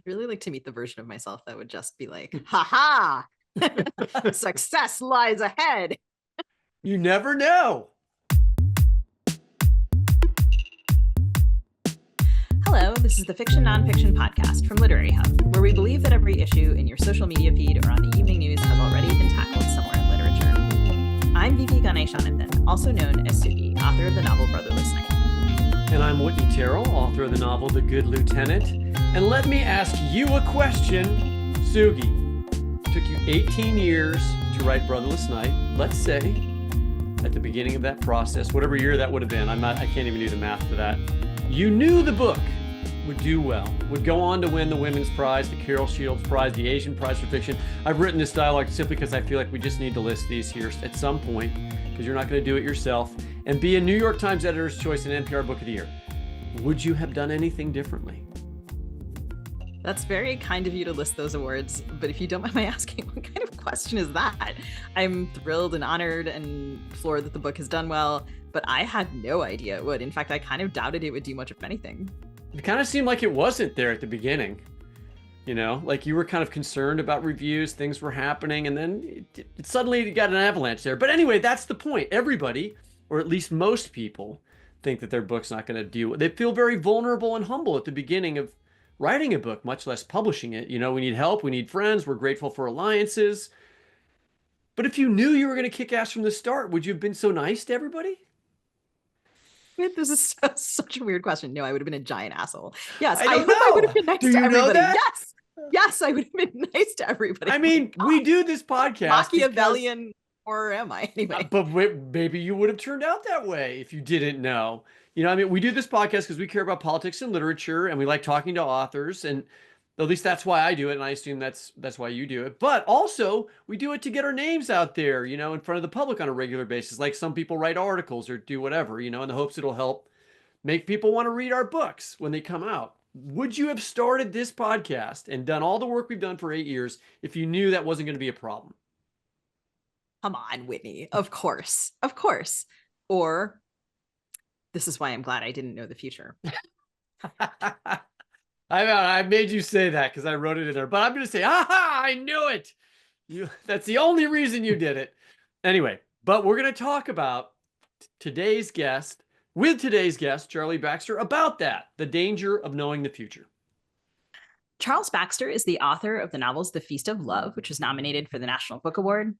really like to meet the version of myself that would just be like, ha ha, success lies ahead. You never know. Hello, this is the Fiction Nonfiction podcast from Literary Hub, where we believe that every issue in your social media feed or on the evening news has already been tackled somewhere in literature. I'm Vivi Ganeshananthan, also known as Suki, author of the novel Brotherless Night. And I'm Whitney Terrell, author of the novel The Good Lieutenant. And let me ask you a question, Sugi. It took you 18 years to write Brotherless Night. Let's say at the beginning of that process, whatever year that would have been, I can't even do the math for that. You knew the book would do well, would go on to win the Women's Prize, the Carol Shields Prize, the Asian Prize for Fiction. I've written this dialogue simply because I feel like we just need to list these here at some point, because you're not going to do it yourself, and be a New York Times Editor's Choice and NPR Book of the Year. Would you have done anything differently? That's very kind of you to list those awards, but if you don't mind my asking, what kind of question is that? I'm thrilled and honored and floored that the book has done well, but I had no idea it would. In fact, I kind of doubted it would do much of anything. It kind of seemed like it wasn't there at the beginning. You know, like you were kind of concerned about reviews, things were happening, and then it suddenly got an avalanche there. But anyway, that's the point. Everybody, or at least most people, think that their book's not going to do. They feel very vulnerable and humble at the beginning of writing a book, much less publishing it. You know, we need help, we need friends, we're grateful for alliances. But if you knew you were going to kick ass from the start, would you have been so nice to everybody? This is such a weird question. No, I would have been a giant asshole. Yes, I would have been nice to everybody. Know that? Yes, I would have been nice to everybody. I mean, we do this podcast. Machiavellian, or am I anyway? But maybe you would have turned out that way if you didn't know. You know, I mean, we do this podcast because we care about politics and literature, and we like talking to authors, and at least that's why I do it, and I assume that's why you do it. But also, we do it to get our names out there, you know, in front of the public on a regular basis. Like some people write articles or do whatever, you know, in the hopes it'll help make people want to read our books when they come out. Would you have started this podcast and done all the work we've done for 8 years if you knew that wasn't going to be a problem? Come on, Whitney. Of course. Of course. Or this is why I'm glad I didn't know the future. I made you say that because I wrote it in there, but I'm going to say, aha, I knew it. That's the only reason you did it. Anyway, but we're going to talk about today's guest, Charlie Baxter, about that, the danger of knowing the future. Charles Baxter is the author of the novels The Feast of Love, which was nominated for the National Book Award,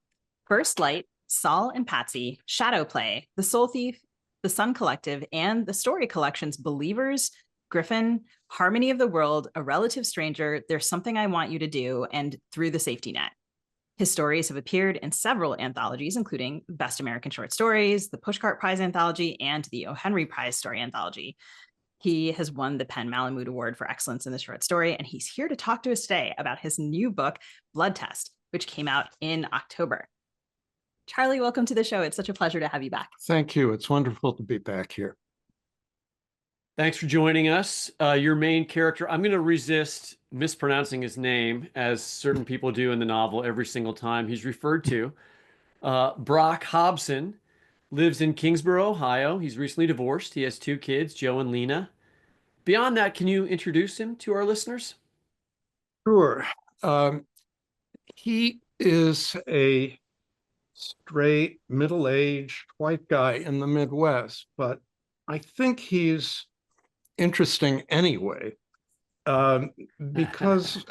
First Light, Saul and Patsy, Shadow Play, The Soul Thief, The Sun Collective, and the story collections Believers, Griffin, Harmony of the World, A Relative Stranger, There's Something I Want You to Do, and Through the Safety Net. His stories have appeared in several anthologies, including Best American Short Stories, the Pushcart Prize Anthology, and the O. Henry Prize Story Anthology. He has won the Penn Malamud Award for Excellence in the Short Story, and he's here to talk to us today about his new book, Blood Test, which came out in October. Charlie, welcome to the show. It's such a pleasure to have you back. Thank you. It's wonderful to be back here. Thanks for joining us. Your main character, I'm going to resist mispronouncing his name, as certain people do in the novel every single time he's referred to. Brock Hobson lives in Kingsborough, Ohio. He's recently divorced. He has 2 kids, Joe and Lena. Beyond that, can you introduce him to our listeners? Sure. He is a straight, middle-aged white guy in the Midwest, but I think he's interesting anyway, because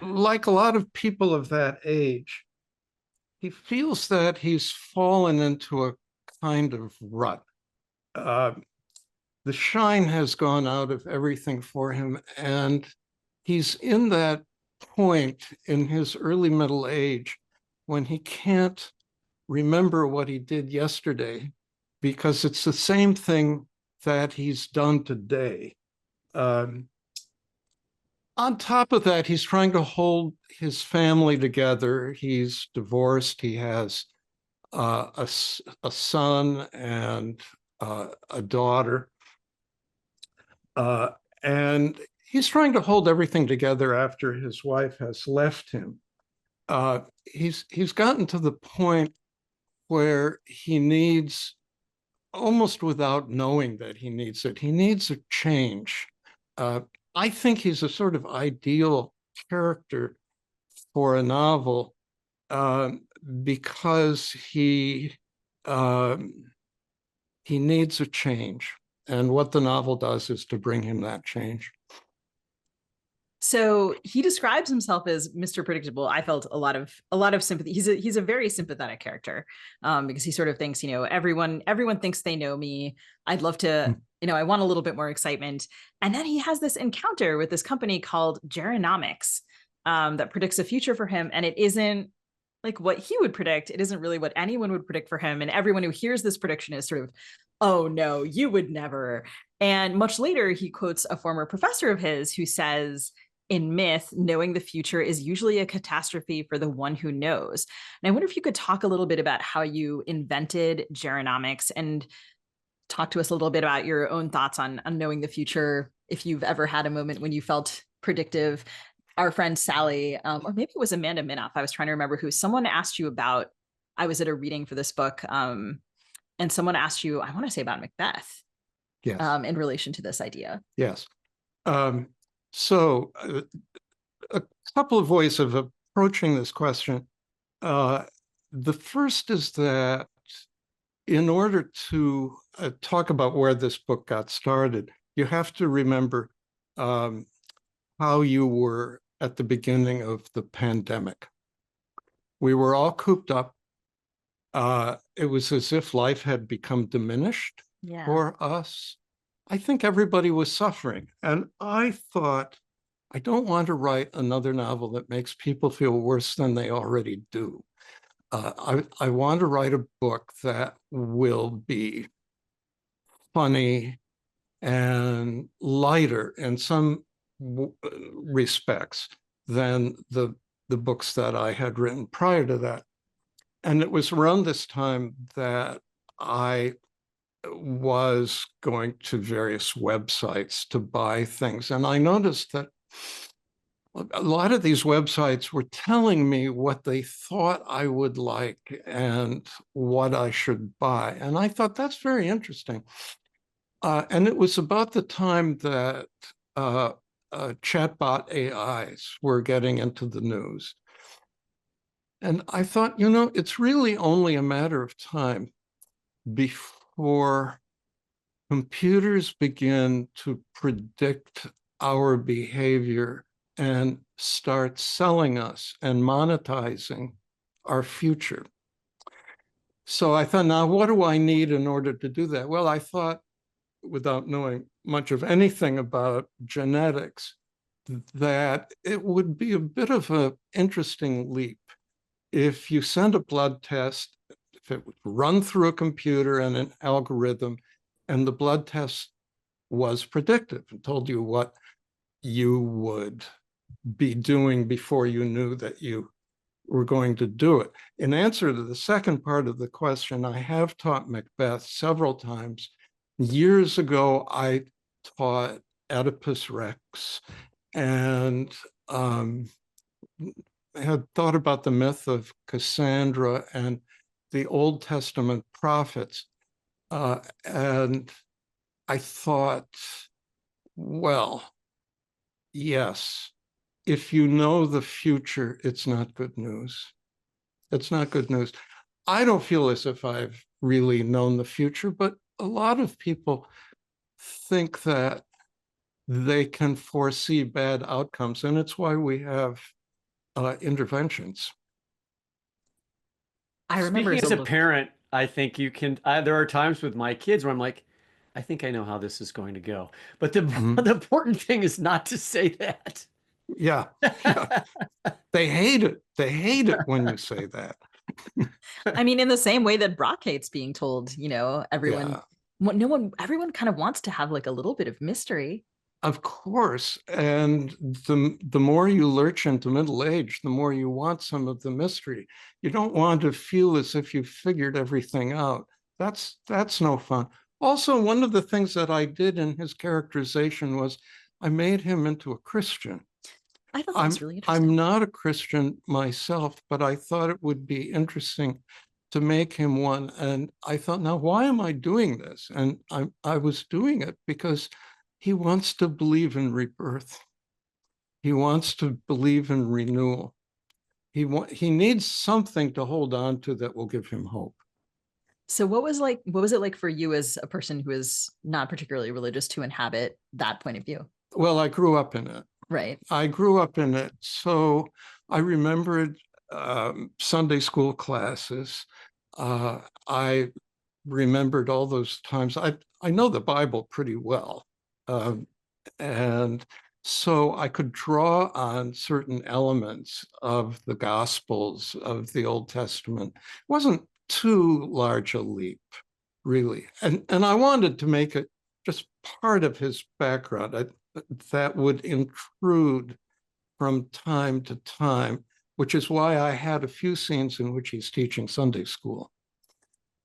like a lot of people of that age, he feels that he's fallen into a kind of rut. The shine has gone out of everything for him, and he's in that point in his early middle age when he can't remember what he did yesterday, because it's the same thing that he's done today. On top of that, he's trying to hold his family together. He's divorced. He has a son and a daughter. And he's trying to hold everything together after his wife has left him. He's gotten to the point where he needs, almost without knowing that he needs it, he needs a change. I think he's a sort of ideal character for a novel because he needs a change. And what the novel does is to bring him that change. So he describes himself as Mr. Predictable. I felt a lot of sympathy. He's a very sympathetic character, because he sort of thinks, everyone thinks they know me. I'd love to, I want a little bit more excitement. And then he has this encounter with this company called Geronomics, that predicts a future for him, and it isn't like what he would predict. It isn't really what anyone would predict for him. And everyone who hears this prediction is sort of, oh no, you would never. And much later, he quotes a former professor of his who says, in myth, knowing the future is usually a catastrophe for the one who knows. And I wonder if you could talk a little bit about how you invented Geronomics and talk to us a little bit about your own thoughts on knowing the future, if you've ever had a moment when you felt predictive. Our friend Sally, or maybe it was Amanda Minoff, I was trying to remember who, someone asked you about, I was at a reading for this book, and someone asked you, I want to say about Macbeth, Yes. In relation to this idea. Yes. So a couple of ways of approaching this question. The first is that in order to talk about where this book got started, you have to remember how you were at the beginning of the pandemic. We were all cooped up. It was as if life had become diminished for us. I think everybody was suffering. And I thought, I don't want to write another novel that makes people feel worse than they already do. I want to write a book that will be funny and lighter in some respects than the books that I had written prior to that. And it was around this time that I was going to various websites to buy things. And I noticed that a lot of these websites were telling me what they thought I would like and what I should buy. And I thought, that's very interesting. And it was about the time that chatbot AIs were getting into the news. And I thought, it's really only a matter of time before computers begin to predict our behavior and start selling us and monetizing our future. So I thought, now what do I need in order to do that? Well, I thought, without knowing much of anything about genetics, that it would be a bit of an interesting leap if you send a blood test, if it would run through a computer and an algorithm, and the blood test was predictive and told you what you would be doing before you knew that you were going to do it. In answer to the second part of the question, I have taught Macbeth several times. Years ago, I taught Oedipus Rex, and had thought about the myth of Cassandra and the Old Testament prophets. And I thought, well, yes, if you know the future, it's not good news. It's not good news. I don't feel as if I've really known the future, but a lot of people think that they can foresee bad outcomes, and it's why we have interventions. I remember Speaking as a parent, I think you can. There are times with my kids where I'm like, I think I know how this is going to go. But the important thing is not to say that. Yeah. They hate it. They hate it when you say that. I mean, in the same way that Brock hates being told, everyone, everyone kind of wants to have like a little bit of mystery. Of course. And the more you lurch into middle age, the more you want some of the mystery. You don't want to feel as if you've figured everything out. That's no fun. Also, one of the things that I did in his characterization was I made him into a Christian. I thought that was really interesting. I'm not a Christian myself, but I thought it would be interesting to make him one. And I thought, now, why am I doing this? And I was doing it because he wants to believe in rebirth. He wants to believe in renewal. He needs something to hold on to that will give him hope. So what was it like for you as a person who is not particularly religious to inhabit that point of view? Well, I grew up in it. Right. I grew up in it. So I remembered Sunday school classes. I remembered all those times. I know the Bible pretty well. And so I could draw on certain elements of the Gospels of the Old Testament. It wasn't too large a leap, really. And I wanted to make it just part of his background that would intrude from time to time, which is why I had a few scenes in which he's teaching Sunday school.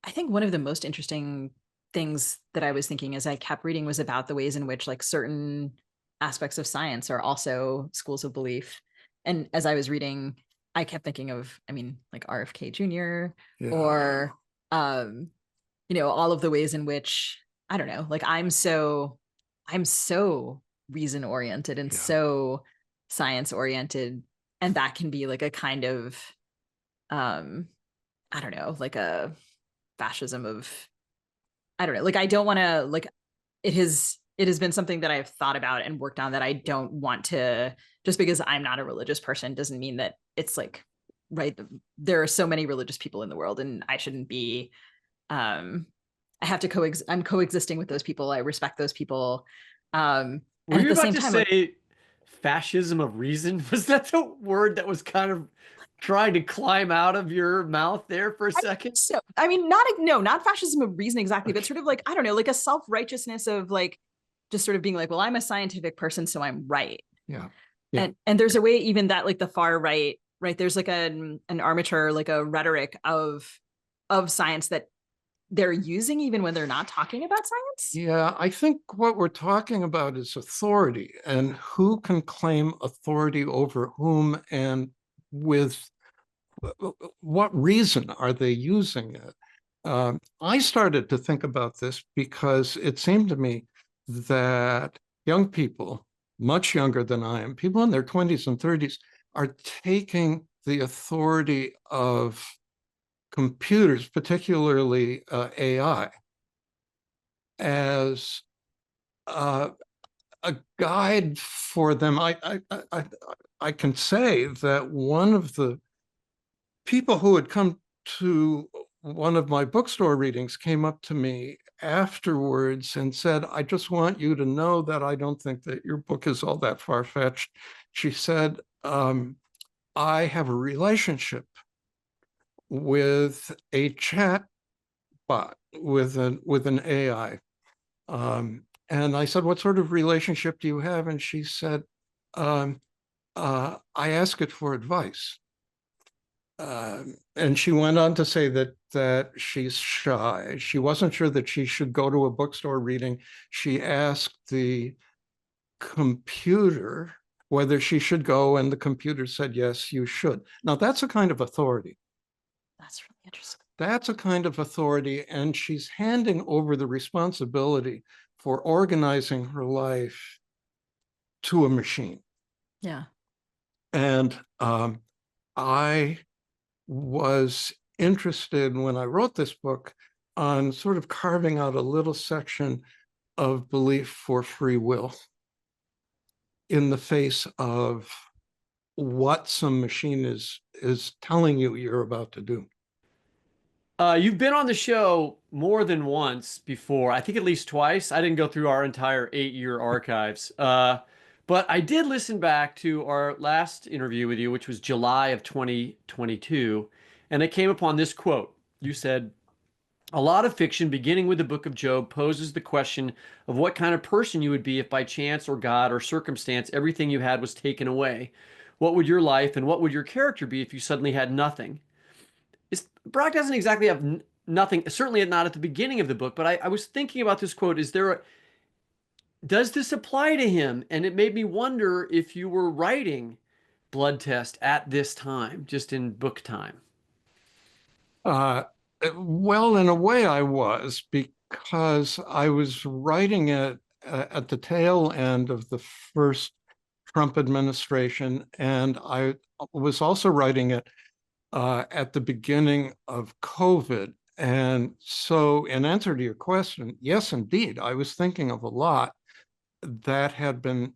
I think one of the most interesting things that I was thinking as I kept reading was about the ways in which like certain aspects of science are also schools of belief. And as I was reading, I kept thinking of, I mean, like RFK Jr. Yeah. or all of the ways in which, I don't know, like I'm so reason oriented and so science oriented. And that can be like a kind of I don't know, like a fascism of, I don't know, like I don't want to, like it has been something that I've thought about and worked on, that I don't want to, just because I'm not a religious person doesn't mean that it's like, right, there are so many religious people in the world and I shouldn't be, I have to I'm coexisting with those people. I respect those people. Were and you at the about same to time, say fascism of reason? Was that the word that was kind of trying to climb out of your mouth there for a second? so I mean, not fascism of reason exactly, but sort of like, I don't know, like a self-righteousness of like just sort of being like, well, I'm a scientific person, so I'm right. Yeah. And there's a way even that like the far right, there's like an armature, like a rhetoric of science that they're using even when they're not talking about science. Yeah, I think what we're talking about is authority and who can claim authority over whom and with what reason are they using it? I started to think about this because it seemed to me that young people, much younger than I am, people in their 20s and 30s, are taking the authority of computers, particularly AI, as a guide for them. I can say that one of the people who had come to one of my bookstore readings came up to me afterwards and said, I just want you to know that I don't think that your book is all that far-fetched. She said, I have a relationship with a chat bot, with an AI. And I said, what sort of relationship do you have? And she said, I ask it for advice. And she went on to say that she's shy. She wasn't sure that she should go to a bookstore reading. She asked the computer whether she should go, and the computer said, yes, you should. Now, that's a kind of authority. That's really interesting. That's a kind of authority, and she's handing over the responsibility for organizing her life to a machine. Yeah. And I was interested when I wrote this book on sort of carving out a little section of belief for free will in the face of what some machine is telling you you're about to do. You've been on the show more than once before. I think at least twice. I didn't go through our entire 8-year archives. But I did listen back to our last interview with you, which was July of 2022. And I came upon this quote. You said, a lot of fiction, beginning with the book of Job, poses the question of what kind of person you would be if by chance or God or circumstance everything you had was taken away. What would your life and what would your character be if you suddenly had nothing? Brock doesn't exactly have nothing, certainly not at the beginning of the book, but I was thinking about this quote. Does this apply to him? And it made me wonder if you were writing Blood Test at this time, just in book time. Well, in a way I was, because I was writing it at the tail end of the first Trump administration, and I was also writing it at the beginning of COVID. And so, in answer to your question, yes, indeed, I was thinking of a lot that had been,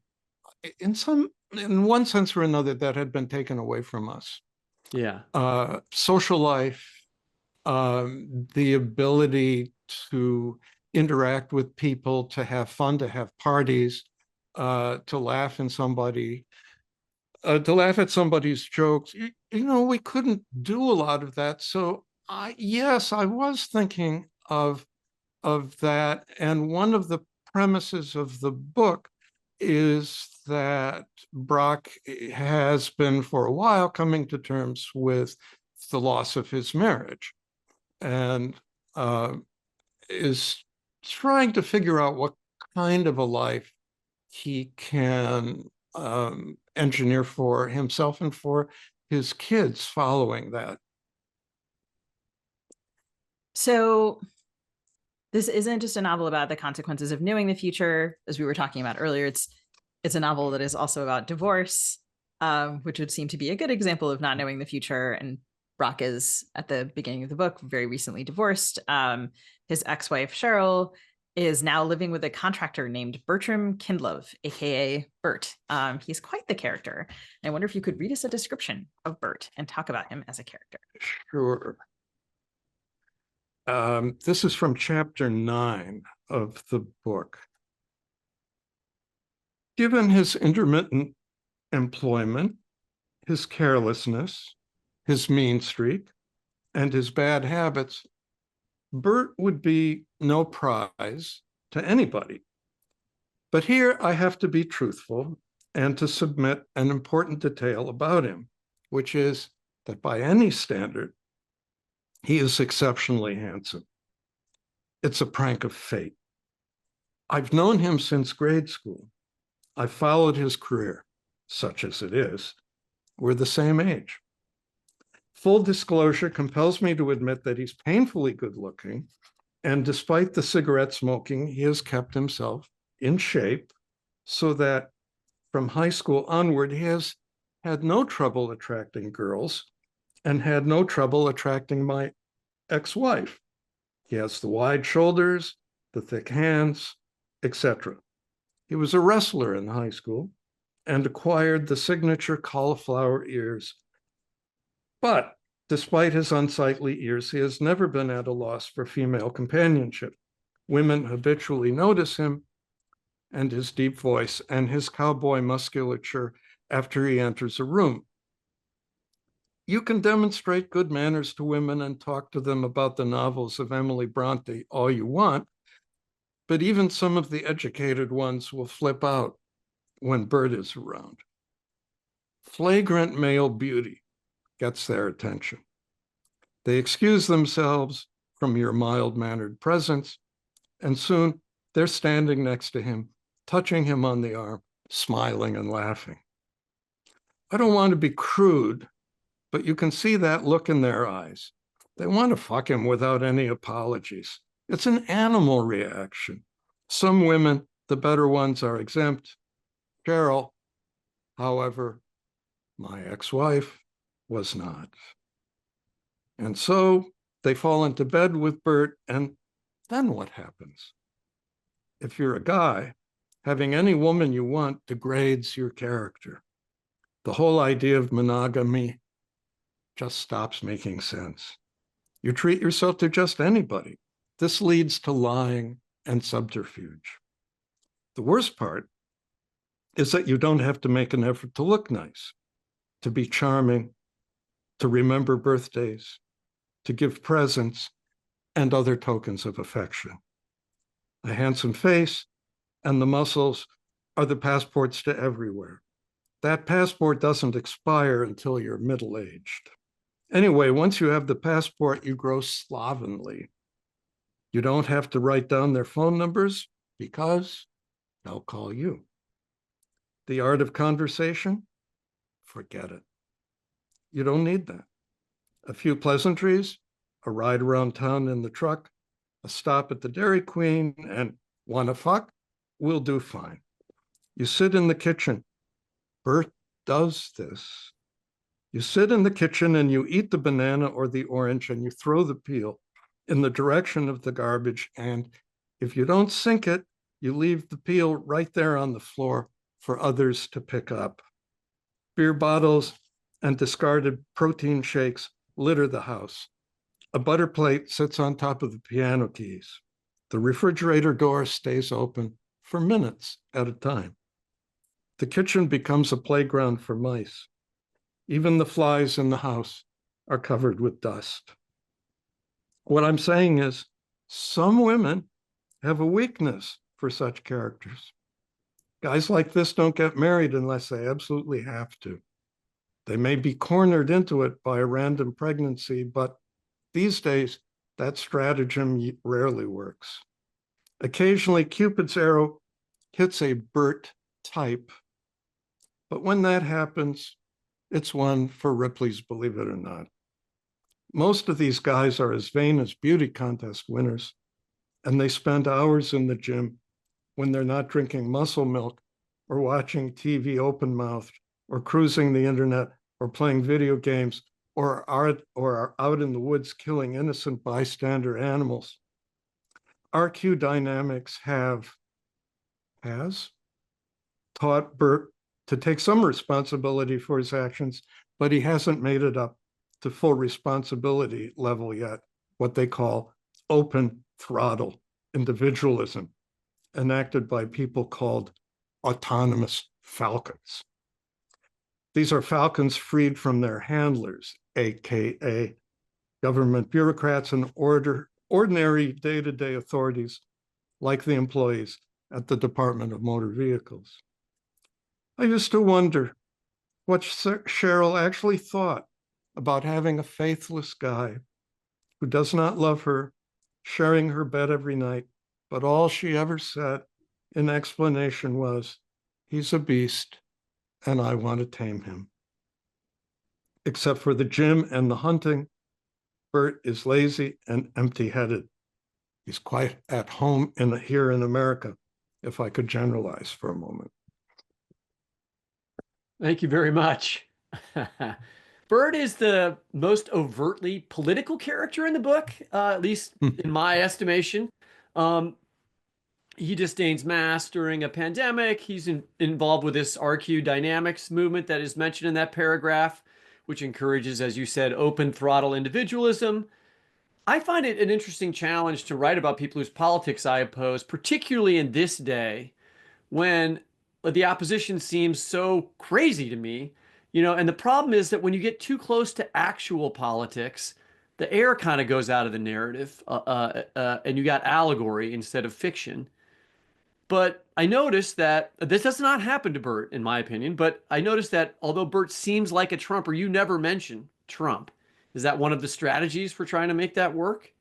in one sense or another, that had been taken away from us. Yeah. Social life, the ability to interact with people, to have fun, to have parties, to laugh at somebody's jokes. We couldn't do a lot of that. So yes, I was thinking of that. And one of the premises of the book is that Brock has been for a while coming to terms with the loss of his marriage, and is trying to figure out what kind of a life he can engineer for himself and for his kids following that. So this isn't just a novel about the consequences of knowing the future, as we were talking about earlier. It's a novel that is also about divorce, which would seem to be a good example of not knowing the future. And Brock is, at the beginning of the book, very recently divorced. His ex-wife, Cheryl, is now living with a contractor named Bertram Kindlove, aka Bert. He's quite the character. I wonder if you could read us a description of Bert and talk about him as a character. Sure. This is from chapter 9 of the book. Given his intermittent employment, his carelessness, his mean streak, and his bad habits, Bert would be no prize to anybody. But here I have to be truthful and to submit an important detail about him, which is that by any standard, he is exceptionally handsome. It's a prank of fate. I've known him since grade school. I've followed his career, such as it is. We're the same age. Full disclosure compels me to admit that he's painfully good looking, and despite the cigarette smoking, he has kept himself in shape so that from high school onward, he has had no trouble attracting girls and had no trouble attracting my ex-wife. He has the wide shoulders, the thick hands, etc. He was a wrestler in high school and acquired the signature cauliflower ears. But despite his unsightly ears, he has never been at a loss for female companionship. Women habitually notice him and his deep voice and his cowboy musculature after he enters a room. You can demonstrate good manners to women and talk to them about the novels of Emily Bronte all you want, but even some of the educated ones will flip out when Bert is around. Flagrant male beauty gets their attention. They excuse themselves from your mild-mannered presence, and soon they're standing next to him, touching him on the arm, smiling and laughing. I don't want to be crude, but you can see that look in their eyes. They want to fuck him without any apologies. It's an animal reaction. Some women, the better ones, are exempt. Cheryl, however, my ex-wife, was not. And so they fall into bed with Bert, and then what happens? If you're a guy, having any woman you want degrades your character. The whole idea of monogamy just stops making sense. You treat yourself to just anybody. This leads to lying and subterfuge. The worst part is that you don't have to make an effort to look nice, to be charming, to remember birthdays, to give presents, and other tokens of affection. A handsome face and the muscles are the passports to everywhere. That passport doesn't expire until you're middle-aged. Anyway, once you have the passport, you grow slovenly. You don't have to write down their phone numbers because they'll call you. The art of conversation? Forget it. You don't need that. A few pleasantries, a ride around town in the truck, a stop at the Dairy Queen, and wanna fuck? We'll do fine. You sit in the kitchen Bert does this. You sit in the kitchen and you eat the banana or the orange and you throw the peel in the direction of the garbage. And if you don't sink it, you leave the peel right there on the floor for others to pick up. Beer bottles and discarded protein shakes litter the house. A butter plate sits on top of the piano keys. The refrigerator door stays open for minutes at a time. The kitchen becomes a playground for mice. Even the flies in the house are covered with dust. What I'm saying is, some women have a weakness for such characters. Guys like this don't get married unless they absolutely have to. They may be cornered into it by a random pregnancy, but these days, that stratagem rarely works. Occasionally, Cupid's arrow hits a Bert type, but when that happens, it's one for Ripley's Believe It or Not. Most of these guys are as vain as beauty contest winners, and they spend hours in the gym when they're not drinking muscle milk or watching TV open-mouthed or cruising the internet or playing video games or are out in the woods killing innocent bystander animals. RQ Dynamics has taught Bert to take some responsibility for his actions, but he hasn't made it up to full responsibility level yet, what they call open throttle individualism, enacted by people called autonomous falcons. These are falcons freed from their handlers, AKA government bureaucrats and ordinary day-to-day authorities like the employees at the Department of Motor Vehicles. I used to wonder what Cheryl actually thought about having a faithless guy who does not love her, sharing her bed every night, but all she ever said in explanation was, "He's a beast, and I want to tame him." Except for the gym and the hunting, Bert is lazy and empty-headed. He's quite at home here in America, if I could generalize for a moment. Thank you very much. Bert is the most overtly political character in the book, at least in my estimation. He disdains masks during a pandemic. He's involved with this RQ Dynamics movement that is mentioned in that paragraph, which encourages, as you said, open throttle individualism. I find it an interesting challenge to write about people whose politics I oppose, particularly in this day when the opposition seems so crazy to me. And the problem is that when you get too close to actual politics, the air kind of goes out of the narrative, and you got allegory instead of fiction. But I noticed that this does not happen to Bert, in my opinion, but I noticed that although Bert seems like a Trumper, you never mention Trump. Is that one of the strategies for trying to make that work?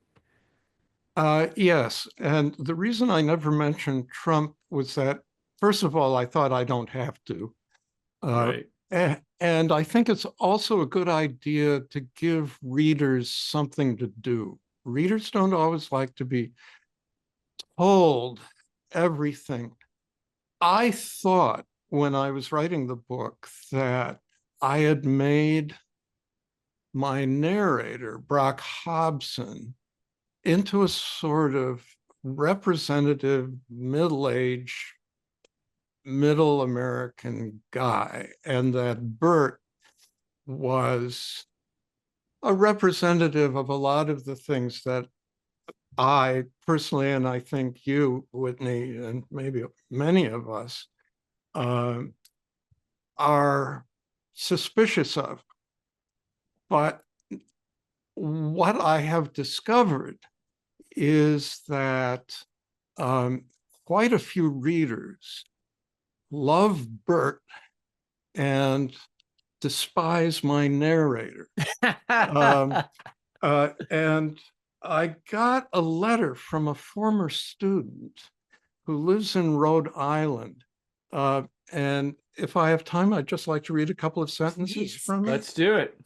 Yes, and the reason I never mentioned Trump was that, first of all, I thought I don't have to. Right. And I think it's also a good idea to give readers something to do. Readers don't always like to be told everything. I thought when I was writing the book that I had made my narrator, Brock Hobson, into a sort of representative middle-aged, middle American guy, and that Bert was a representative of a lot of the things that I personally, and I think you, Whitney, and maybe many of us, are suspicious of. But what I have discovered is that quite a few readers love Bert and despise my narrator. And I got a letter from a former student who lives in Rhode Island. And if I have time, I'd just like to read a couple of sentences from it. Let's do it.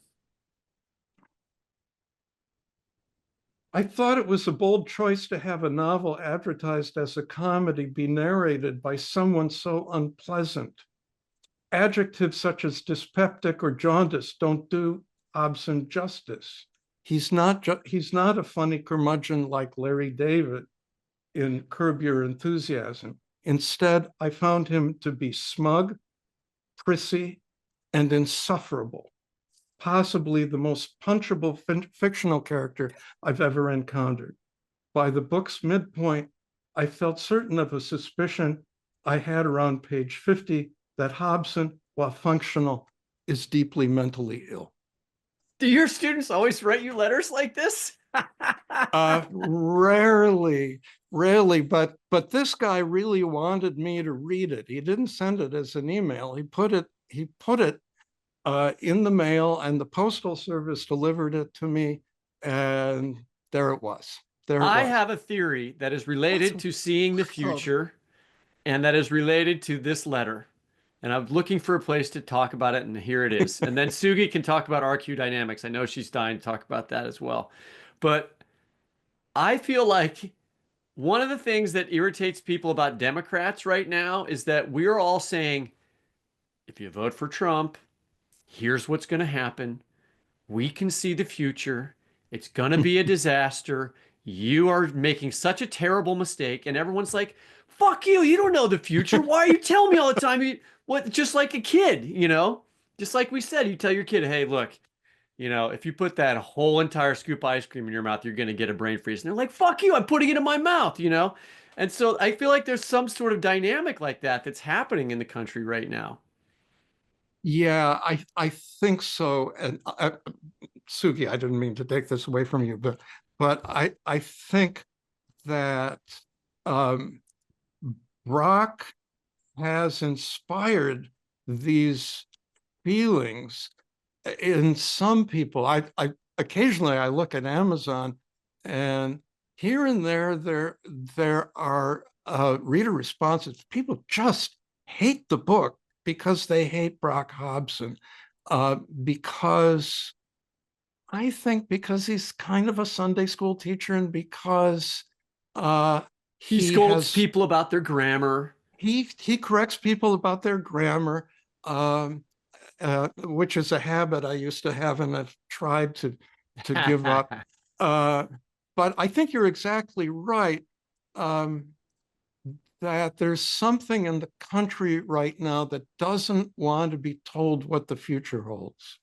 I thought it was a bold choice to have a novel advertised as a comedy be narrated by someone so unpleasant. adjectives such as dyspeptic or jaundiced don't do Hobson justice. He's not a funny curmudgeon like Larry David in Curb Your Enthusiasm. Instead, I found him to be smug, prissy, and insufferable, possibly the most punchable fictional character I've ever encountered. By the book's midpoint, I felt certain of a suspicion I had around page 50 that Hobson, while functional, is deeply mentally ill. Do your students always write you letters like this? Rarely, rarely, but this guy really wanted me to read it. He didn't send it as an email. He put it in the mail, and the postal service delivered it to me, and there it was. I have a theory that is related to seeing the future, and that is related to this letter. And I'm looking for a place to talk about it, and here it is. And then Sugi can talk about RQ dynamics. I know she's dying to talk about that as well. But I feel like one of the things that irritates people about Democrats right now is that we're all saying, if you vote for Trump, here's what's going to happen. We can see the future. It's going to be a disaster. You are making such a terrible mistake. And everyone's like, fuck you. You don't know the future. Why are you telling me all the time? What? Just like a kid, you know, just like we said, you tell your kid, hey, look, you know, if you put that whole entire scoop of ice cream in your mouth, you're going to get a brain freeze. And they're like, fuck you. I'm putting it in my mouth, you know? And so I feel like there's some sort of dynamic like that that's happening in the country right now. Yeah, I think so. And Sugi, I didn't mean to take this away from you, but I think that Brock has inspired these feelings in some people. I occasionally I look at Amazon, and here and there are reader responses. People just hate the book because they hate Brock Hobson, because I think because he's kind of a Sunday school teacher, and because he scolds people about their grammar. He corrects people about their grammar, which is a habit I used to have and I've tried to give up. But I think you're exactly right, that there's something in the country right now that doesn't want to be told what the future holds.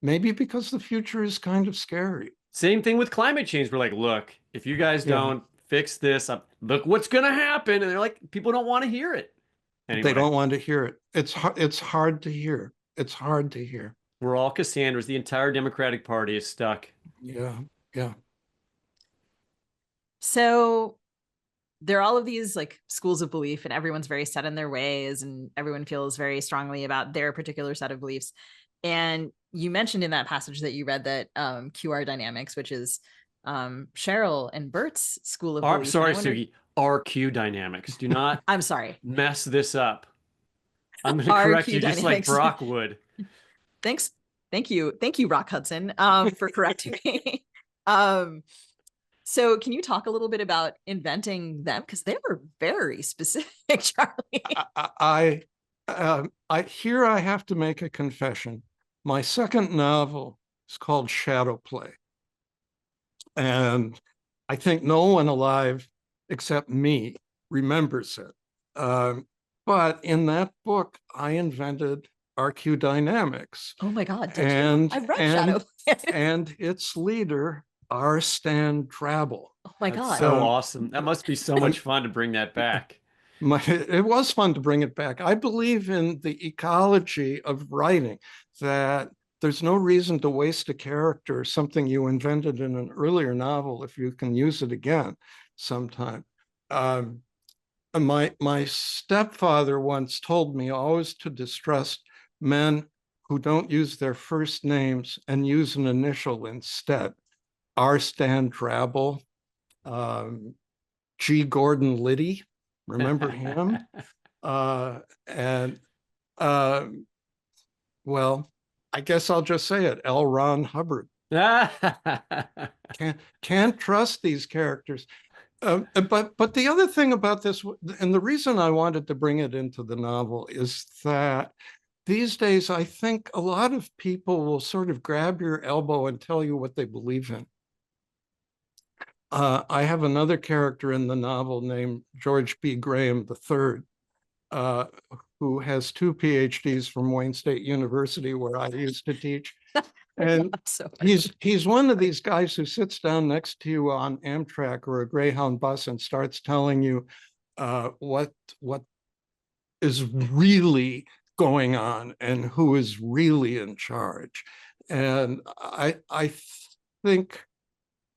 Maybe because the future is kind of scary. Same thing with climate change. We're like, look, if you guys don't fix this up, look what's going to happen. And they're like, people don't want to hear it. Anyway, they don't want to hear it. It's hard to hear. It's hard to hear. We're all Cassandras. The entire Democratic Party is stuck. Yeah, yeah. So there are all of these like schools of belief, and everyone's very set in their ways, and everyone feels very strongly about their particular set of beliefs. And you mentioned in that passage that you read that QR dynamics, which is Cheryl and Bert's school of belief. Sorry, Sugi. RQ dynamics. Do not I'm sorry. Mess this up. I'm going to correct you dynamics. just like Brock would. Thanks. Thank you, Rock Hudson, for correcting me. So can you talk a little bit about inventing them? Because they were very specific, Charlie. I have to make a confession. My second novel is called Shadow Play. And I think no one alive except me remembers it. But in that book, I invented RQ dynamics. Oh my God. And I've read Shadow Play. And its leader, R. Stan Drabble. Oh my God. So awesome. That must be so much fun to bring that back. It was fun to bring it back. I believe in the ecology of writing, that there's no reason to waste a character, something you invented in an earlier novel, if you can use it again sometime. My stepfather once told me always to distrust men who don't use their first names and use an initial instead. R. Stan Drabble, G. Gordon Liddy. Remember him? Well, I guess I'll just say it. L. Ron Hubbard. Can't trust these characters. But the other thing about this, and the reason I wanted to bring it into the novel, is that these days I think a lot of people will sort of grab your elbow and tell you what they believe in. I have another character in the novel named George B. Graham III, uh, who has 2 PhDs from Wayne State University, where I used to teach. And So he's one of these guys who sits down next to you on Amtrak or a Greyhound bus and starts telling you what is really going on and who is really in charge. And I think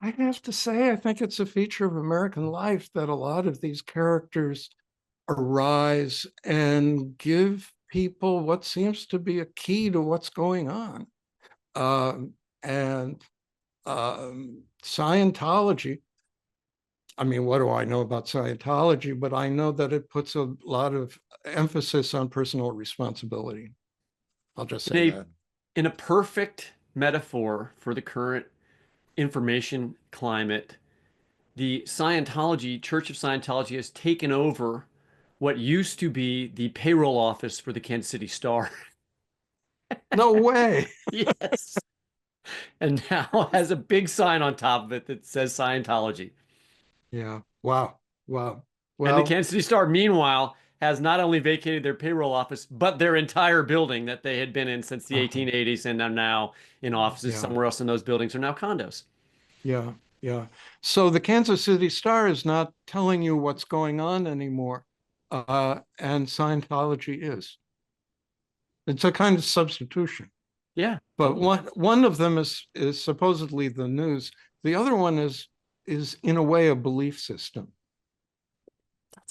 I have to say, I think it's a feature of American life that a lot of these characters arise and give people what seems to be a key to what's going on. And Scientology, I mean, what do I know about Scientology? But I know that it puts a lot of emphasis on personal responsibility. I'll just say that. In a perfect metaphor for the current information climate, the Scientology, Church of Scientology, has taken over what used to be the payroll office for the Kansas City Star. No way. Yes. And now has a big sign on top of it that says Scientology. Yeah. Wow. Wow. And the Well, Kansas City Star, meanwhile, has not only vacated their payroll office, but their entire building that they had been in since the 1880s and are now in offices yeah. somewhere else, and those buildings are now condos. Yeah. Yeah. So the Kansas City Star is not telling you what's going on anymore. And Scientology is. It's a kind of substitution. Yeah, But totally. one of them is supposedly the news. The other one is in a way a belief system.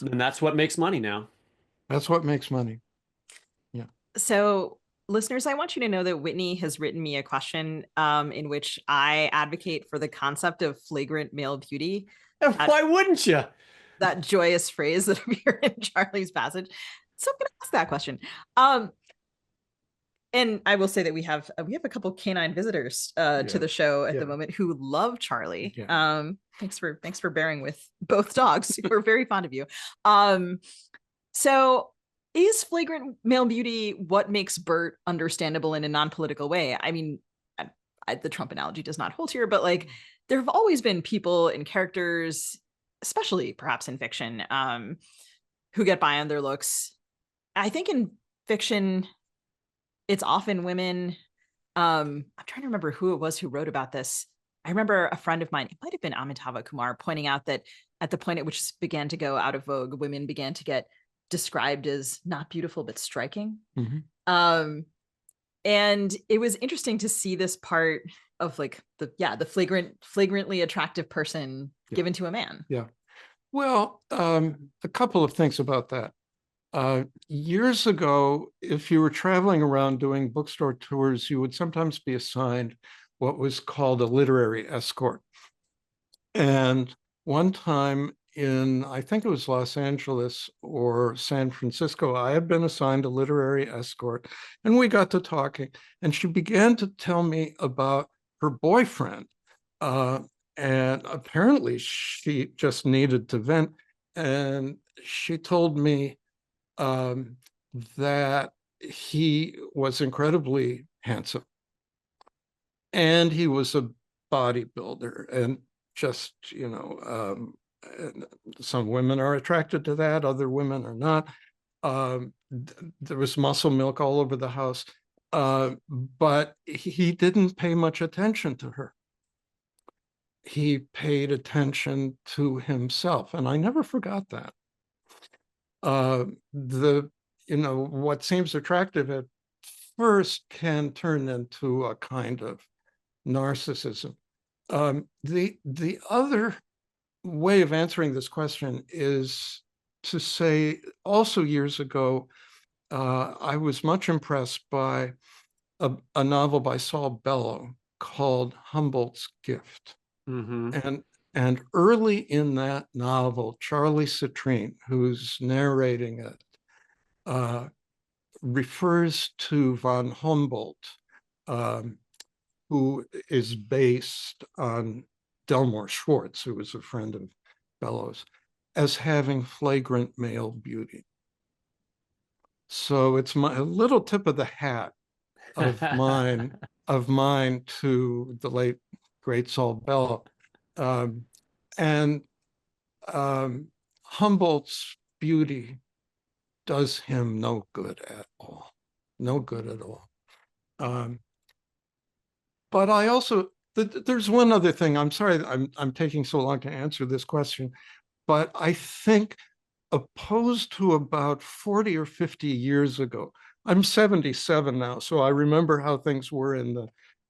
And that's what makes money now. That's what makes money. Yeah. So, listeners, I want you to know that Whitney has written me a question in which I advocate for the concept of flagrant male beauty. Why wouldn't you? That joyous phrase that appeared in Charlie's passage. So I'm going to ask that question. And I will say that we have a couple canine visitors to the show at the moment who love Charlie. Yeah. Thanks for bearing with both dogs. We're very fond of you. So is flagrant male beauty what makes Bert understandable in a non-political way? I mean, the Trump analogy does not hold here, but like there have always been people and characters, especially perhaps in fiction, who get by on their looks. I think in fiction, it's often women. I'm trying to remember who it was who wrote about this. I remember a friend of mine, it might have been Amitabh Kumar, pointing out that at the point at which this began to go out of vogue, women began to get described as not beautiful, but striking. Mm-hmm. And it was interesting to see this part of like the flagrantly attractive person given to a man. Yeah. Well, a couple of things about that. Years ago, if you were traveling around doing bookstore tours, you would sometimes be assigned what was called a literary escort. And one time in, I think it was Los Angeles or San Francisco, I had been assigned a literary escort, and we got to talking, and she began to tell me about her boyfriend. And apparently she just needed to vent. And she told me that he was incredibly handsome and he was a bodybuilder, and just, some women are attracted to that, other women are not. There was muscle milk all over the house, but he didn't pay much attention to her. He paid attention to himself, and I never forgot that. What seems attractive at first can turn into a kind of narcissism. The other way of answering this question is to say, also years ago, I was much impressed by a novel by Saul Bellow called Humboldt's Gift. Mm-hmm. And early in that novel, Charlie Citrine, who's narrating it, refers to von Humboldt, who is based on Delmore Schwartz, who was a friend of Bellows as having flagrant male beauty. So it's a little tip of the hat of mine to the late great Saul Bellow. And Humboldt's beauty does him no good at all. No good at all. But I also, there's one other thing. I'm sorry I'm taking so long to answer this question, but I think opposed to about 40 or 50 years ago, I'm 77 now, so I remember how things were in the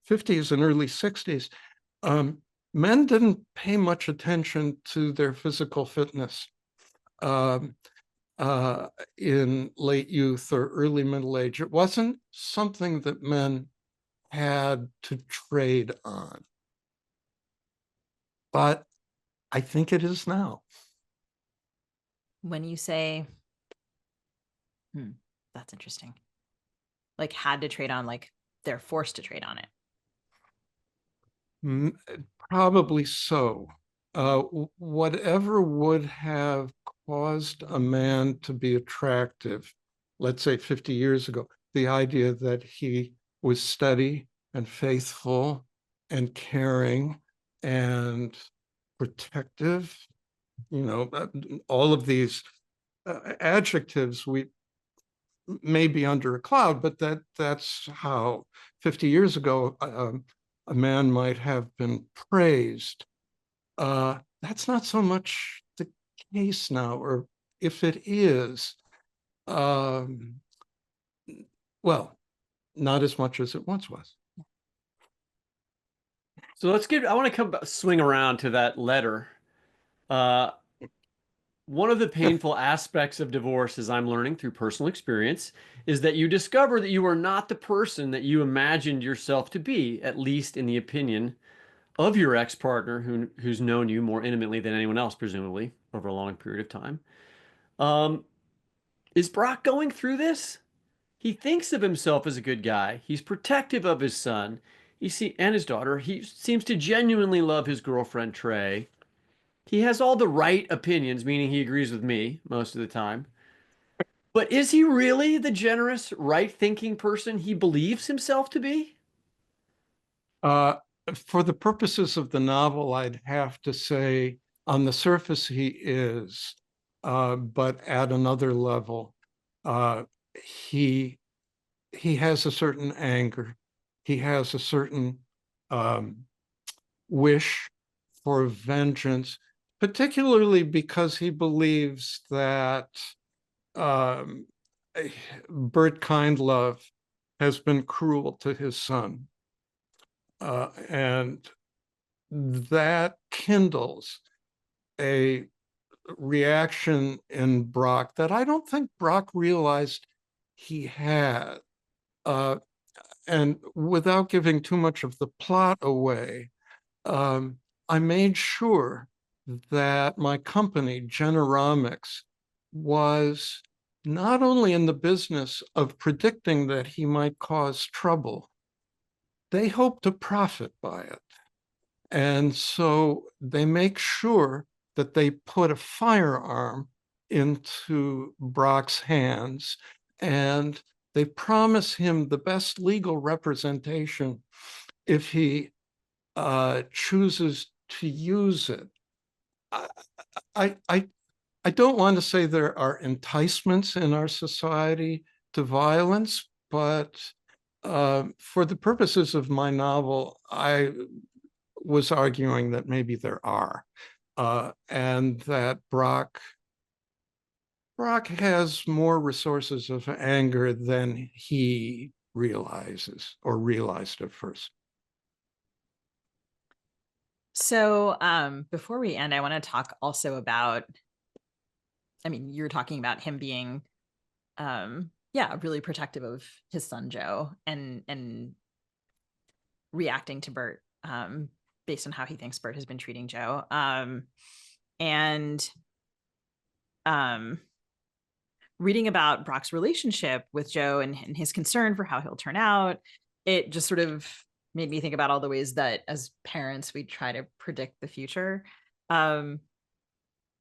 50s and early 60s. Men didn't pay much attention to their physical fitness in late youth or early middle age. It wasn't something that men had to trade on. But I think it is now. When you say, that's interesting. Like had to trade on, like they're forced to trade on it. Probably so. Whatever would have caused a man to be attractive, let's say 50 years ago, the idea that he was steady and faithful and caring and protective, all of these adjectives we may be under a cloud, but that's how 50 years ago a man might have been praised. That's not so much the case now, or if it is, well, not as much as it once was. So I want to swing around to that letter. One of the painful aspects of divorce, as I'm learning through personal experience, is that you discover that you are not the person that you imagined yourself to be, at least in the opinion of your ex-partner who's known you more intimately than anyone else, presumably, over a long period of time. Is Brock going through this? He thinks of himself as a good guy. He's protective of his son and his daughter. He seems to genuinely love his girlfriend, Trey. He has all the right opinions, meaning he agrees with me most of the time. But is he really the generous, right-thinking person he believes himself to be? For the purposes of the novel, I'd have to say on the surface he is, but at another level, he has a certain anger. He has a certain wish for vengeance, particularly because he believes that Bert Kindlove has been cruel to his son. And that kindles a reaction in Brock that I don't think Brock realized he had. And without giving too much of the plot away, I made sure that my company, Generomics, was not only in the business of predicting that he might cause trouble, they hope to profit by it. And so they make sure that they put a firearm into Brock's hands, and they promise him the best legal representation if he chooses to use it. I don't want to say there are enticements in our society to violence, but for the purposes of my novel, I was arguing that maybe there are, and that Brock has more resources of anger than he realizes or realized at first. So before we end, I want to talk also about, I mean, you're talking about him being, really protective of his son, Joe, and reacting to Bert based on how he thinks Bert has been treating Joe. And reading about Brock's relationship with Joe and his concern for how he'll turn out, it just sort of made me think about all the ways that as parents, we try to predict the future.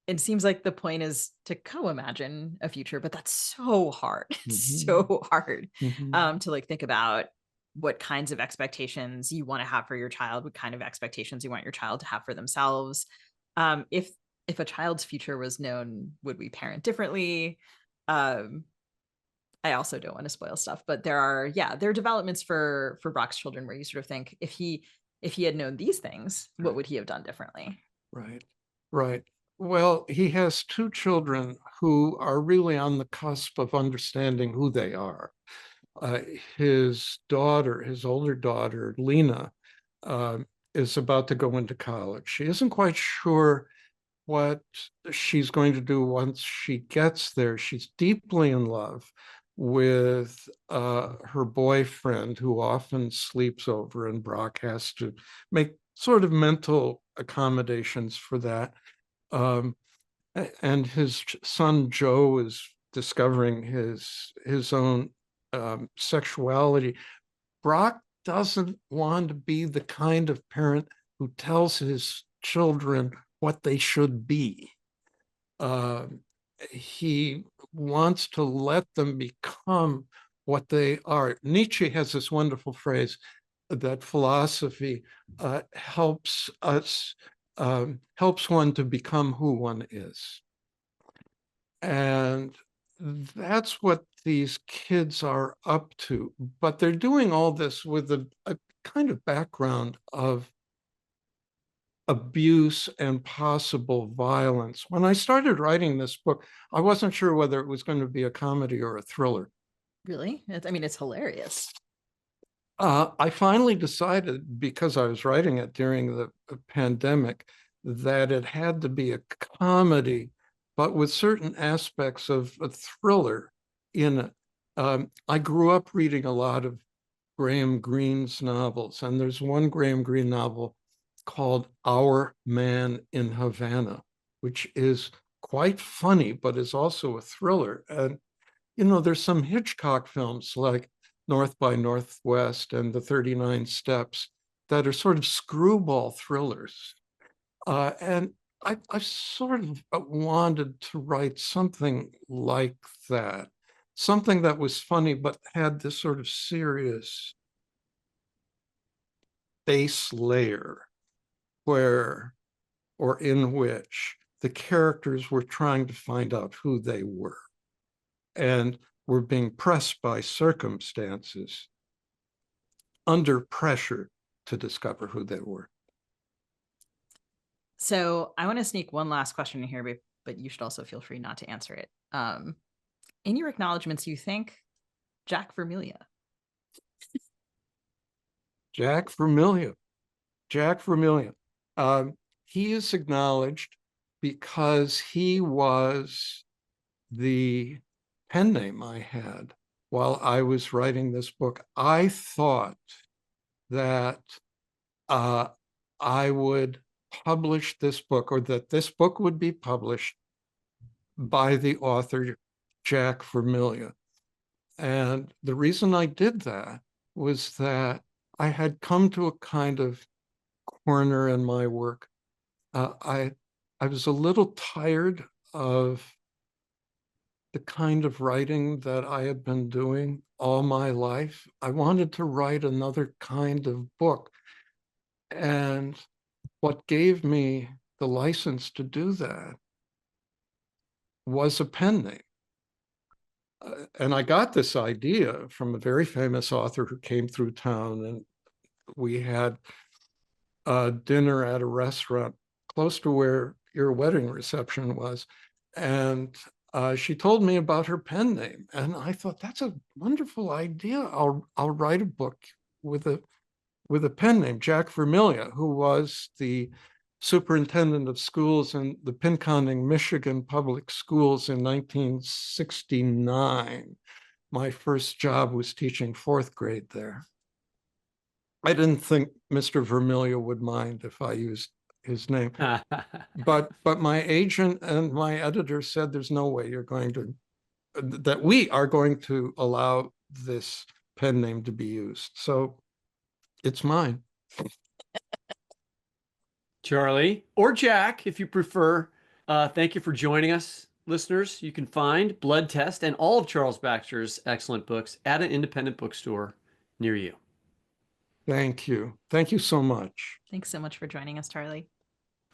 it seems like the point is to co-imagine a future, but that's so hard. It's Mhm. so hard Mhm. to like think about what kinds of expectations you want to have for your child, what kind of expectations you want your child to have for themselves. If a child's future was known, would we parent differently? Um, I also don't want to spoil stuff, but there are developments for Brock's children where you sort of think if he had known these things, what Right. would he have done differently? Right. Right. Well, he has two children who are really on the cusp of understanding who they are. Uh, his daughter, his older daughter, Lena, uh, is about to go into college. She isn't quite sure what she's going to do once she gets there. She's deeply in love with her boyfriend, who often sleeps over, and Brock has to make sort of mental accommodations for that. Um, and his son Joe is discovering his own sexuality. Brock doesn't want to be the kind of parent who tells his children what they should be. Uh, he wants to let them become what they are. Nietzsche has this wonderful phrase that philosophy helps one to become who one is. And that's what these kids are up to. But they're doing all this with a kind of background of abuse and possible violence. When I started writing this book, I wasn't sure whether it was going to be a comedy or a thriller. Really? I mean, it's hilarious. I finally decided, because I was writing it during the pandemic, that it had to be a comedy, but with certain aspects of a thriller in it. I grew up reading a lot of Graham Greene's novels, and there's one Graham Greene novel called Our Man in Havana, which is quite funny, but is also a thriller. And, there's some Hitchcock films like North by Northwest and The 39 Steps that are sort of screwball thrillers. And I sort of wanted to write something like that, something that was funny, but had this sort of serious base layer where or in which the characters were trying to find out who they were and were being pressed by circumstances under pressure to discover who they were. So I want to sneak one last question in here, but you should also feel free not to answer it. In your acknowledgments, you thank Jack Vermillion. Jack Vermillion. Jack Vermillion. He is acknowledged because he was the pen name I had while I was writing this book. I thought that I would publish this book, or that this book would be published by the author Jack Vermillion. And the reason I did that was that I had come to a kind of corner in my work. I was a little tired of the kind of writing that I had been doing all my life. I wanted to write another kind of book. And what gave me the license to do that was a pen name. And I got this idea from a very famous author who came through town, and we had dinner at a restaurant close to where your wedding reception was. And she told me about her pen name, and I thought, that's a wonderful idea. I'll write a book with a pen name, Jack Vermillion, who was the superintendent of schools in the Pinconning, Michigan public schools in 1969. My first job was teaching fourth grade there. I didn't think Mr. Vermillion would mind if I used his name, but my agent and my editor said there's no way that we are going to allow this pen name to be used. So it's mine. Charlie, or Jack, if you prefer. Thank you for joining us, listeners. You can find Blood Test and all of Charles Baxter's excellent books at an independent bookstore near you. Thank you. Thank you so much. Thanks so much for joining us, Charlie.